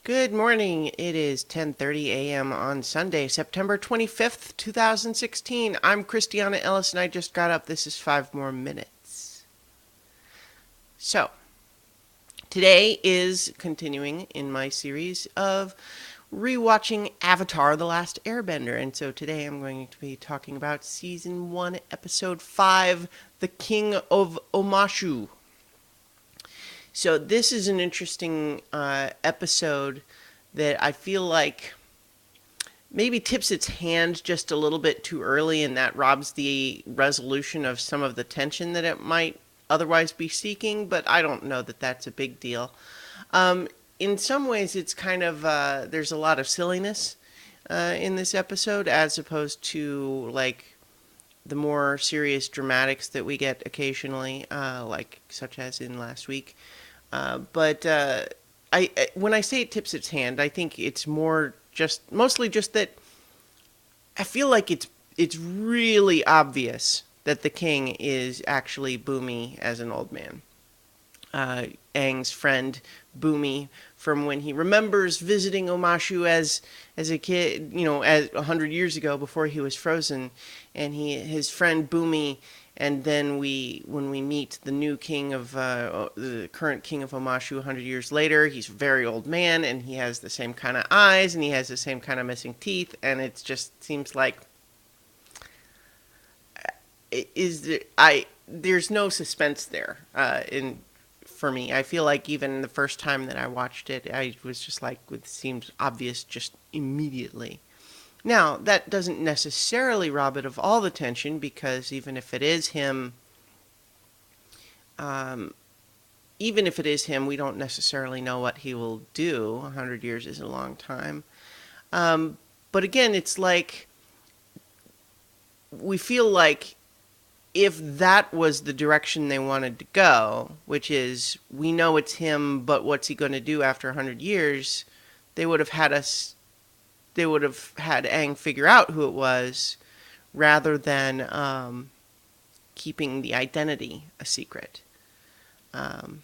Good morning. It is 10:30 a.m. on Sunday, September 25th, 2016. I'm Christiana Ellis and I just got up. This is 5 more minutes. So, today is continuing in my series of rewatching Avatar: The Last Airbender. And so today I'm going to be talking about season 1, episode 5, The King of Omashu. So this is an interesting episode that I feel like maybe tips its hand just a little bit too early, and that robs the resolution of some of the tension that it might otherwise be seeking. But I don't know that that's a big deal. In some ways, it's kind of there's a lot of silliness in this episode, as opposed to like the more serious dramatics that we get occasionally, like such as in last week. But when I say it tips its hand, I think it's mostly just that I feel like it's really obvious that the king is actually Boomy as an old man. Aang's friend Boomy, from when he remembers visiting Omashu as a kid, as 100 years ago before he was frozen, and his friend Boomy. And then when we meet the new king of the current king of Omashu 100 years later, he's a very old man, and he has the same kind of eyes, and he has the same kind of missing teeth, and it just seems like there's no suspense there in for me. I feel like even the first time that I watched it, I was just like, it seemed obvious just immediately. Now, that doesn't necessarily rob it of all the tension, because um, even if it is him, we don't necessarily know what he will do. 100 years is a long time. But again, it's like we feel like if that was the direction they wanted to go, which is we know it's him, but what's he going to do after 100 years, they would have had Aang figure out who it was, rather than keeping the identity a secret. Um,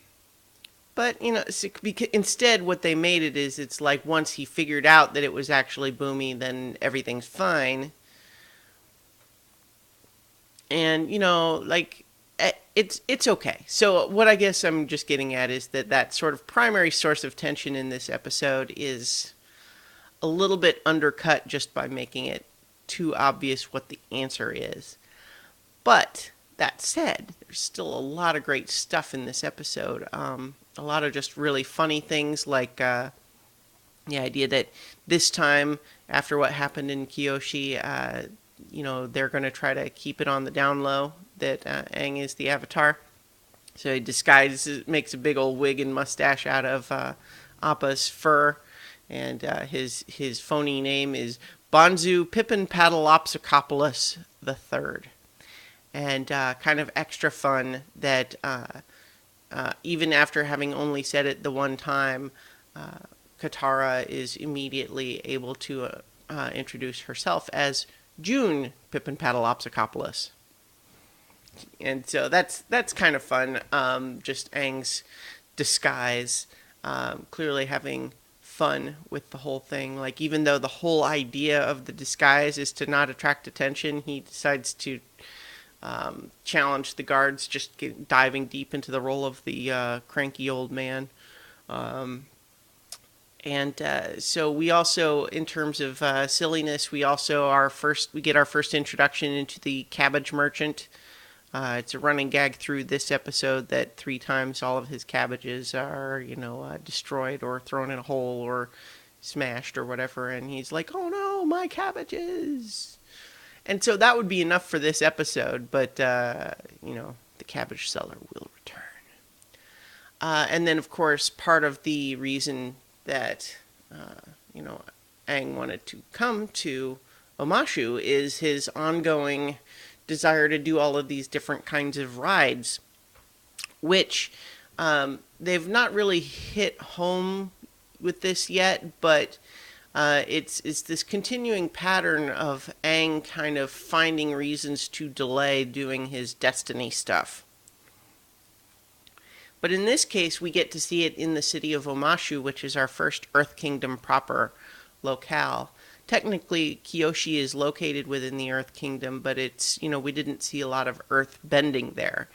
but instead, what they made it is, it's like once he figured out that it was actually Boomy, then everything's fine. And like it's okay. So what I guess I'm just getting at is that sort of primary source of tension in this episode is a little bit undercut just by making it too obvious what the answer is. But that said, there's still a lot of great stuff in this episode. A lot of just really funny things, like the idea that this time, after what happened in Kyoshi, they're going to try to keep it on the down low that Aang is the Avatar. So he makes a big old wig and mustache out of Appa's fur, and his phony name is Bonzu Pippin Paddleopsicopoulos the Third. And kind of extra fun that even after having only said it the one time, Katara is immediately able to introduce herself as June Pippin Paddleopsicopoulos. And so that's kind of fun. Just Aang's disguise, clearly having fun with the whole thing. Like, even though the whole idea of the disguise is to not attract attention, he decides to challenge the guards, just diving deep into the role of the cranky old man. So we also, in terms of silliness, we get our first introduction into the cabbage merchant. It's a running gag through this episode that 3 times all of his cabbages are, destroyed or thrown in a hole or smashed or whatever, and he's like, "Oh no, my cabbages!" And so that would be enough for this episode, but the cabbage seller will return. And then, of course, part of the reason that Aang wanted to come to Omashu is his ongoing desire to do all of these different kinds of rides, which they've not really hit home with this yet, but it's this continuing pattern of Aang kind of finding reasons to delay doing his destiny stuff. But in this case, we get to see it in the city of Omashu, which is our first Earth Kingdom proper locale. Technically, Kyoshi is located within the Earth Kingdom, but it's, we didn't see a lot of earth bending there.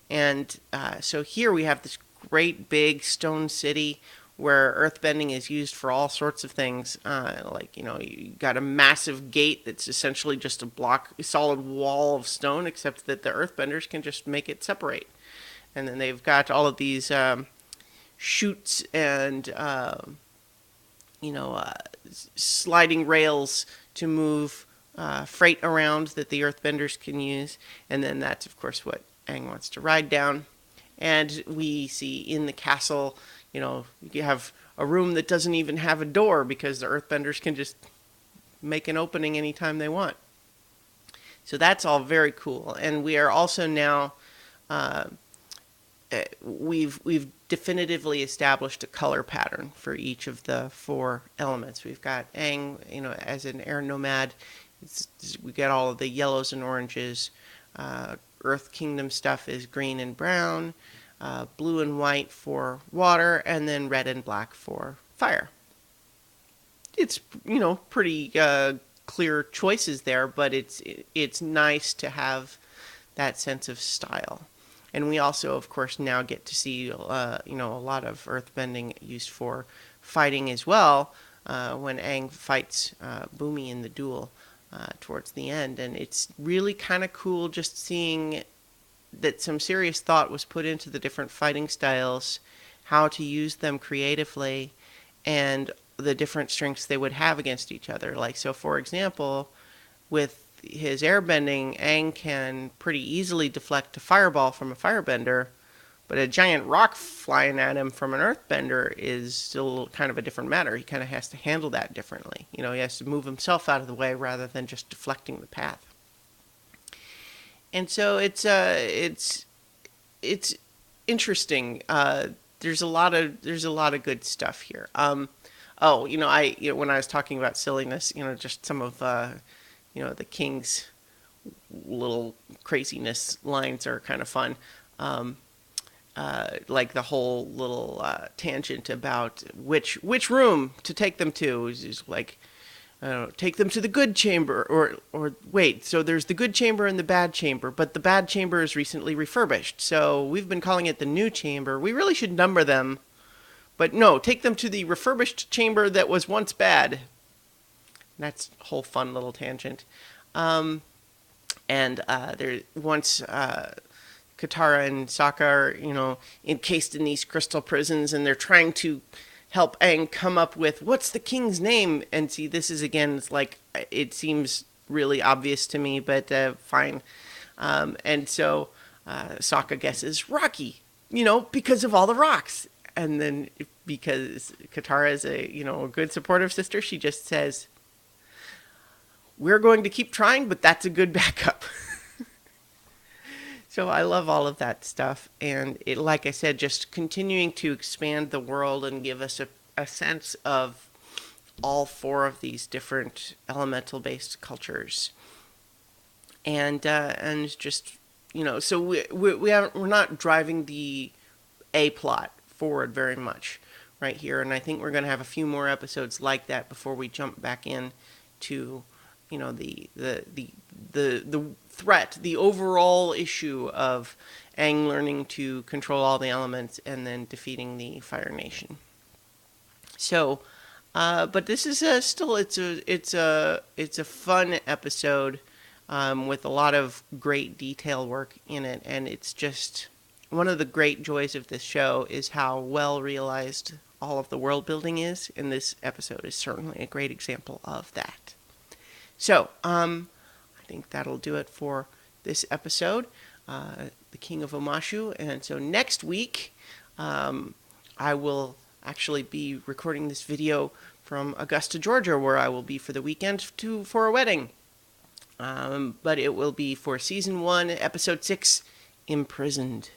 And so here we have this great big stone city where earthbending is used for all sorts of things. You got a massive gate that's essentially just a solid wall of stone, except that the earthbenders can just make it separate. And then they've got all of these chutes and, sliding rails to move freight around that the earthbenders can use. And then that's, of course, what Aang wants to ride down. And we see in the castle, you have a room that doesn't even have a door because the earthbenders can just make an opening anytime they want. So that's all very cool. And we are also now, we've definitively established a color pattern for each of the 4 elements. We've got Aang, as an air nomad. We got all of the yellows and oranges. Earth Kingdom stuff is green and brown, blue and white for water, and then red and black for fire. It's, pretty clear choices there, but it's nice to have that sense of style. And we also, of course, now get to see, a lot of earthbending used for fighting as well, when Aang fights Bumi in the duel towards the end. And it's really kind of cool just seeing that some serious thought was put into the different fighting styles, how to use them creatively, and the different strengths they would have against each other. So for example, with his airbending, Aang can pretty easily deflect a fireball from a firebender, but a giant rock flying at him from an earthbender is still kind of a different matter. He kind of has to handle that differently. He has to move himself out of the way rather than just deflecting the path. And so it's interesting. There's a lot of good stuff here. When I was talking about silliness, just some of the King's little craziness lines are kind of fun. Like the whole little tangent about which room to take them to is like, take them to the good chamber, or wait, so there's the good chamber and the bad chamber, but the bad chamber is recently refurbished, so we've been calling it the new chamber. We really should number them, but no, take them to the refurbished chamber that was once bad. That's a whole fun little tangent. There once Katara and Sokka are, encased in these crystal prisons, and they're trying to help Aang come up with what's the king's name. And see, this is again, it's like, it seems really obvious to me, but fine. And so Sokka guesses Rocky, because of all the rocks. And then because Katara is a good supportive sister, she just says, we're going to keep trying, but that's a good backup. So I love all of that stuff. And it, like I said, just continuing to expand the world and give us a sense of all 4 of these different elemental-based cultures. And just, so we're not driving the A plot forward very much right here. And I think we're going to have a few more episodes like that before we jump back in to the threat, the overall issue of Aang learning to control all the elements and then defeating the Fire Nation. So, but this is still it's a fun episode with a lot of great detail work in it, and it's just one of the great joys of this show is how well realized all of the world building is, and this episode is certainly a great example of that. So, I think that'll do it for this episode, The King of Omashu. And so next week, I will actually be recording this video from Augusta, Georgia, where I will be for the weekend for a wedding. But it will be for Season 1, Episode 6, Imprisoned.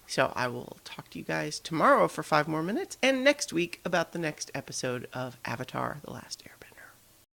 So I will talk to you guys tomorrow for 5 more minutes, and next week about the next episode of Avatar: The Last Airbender.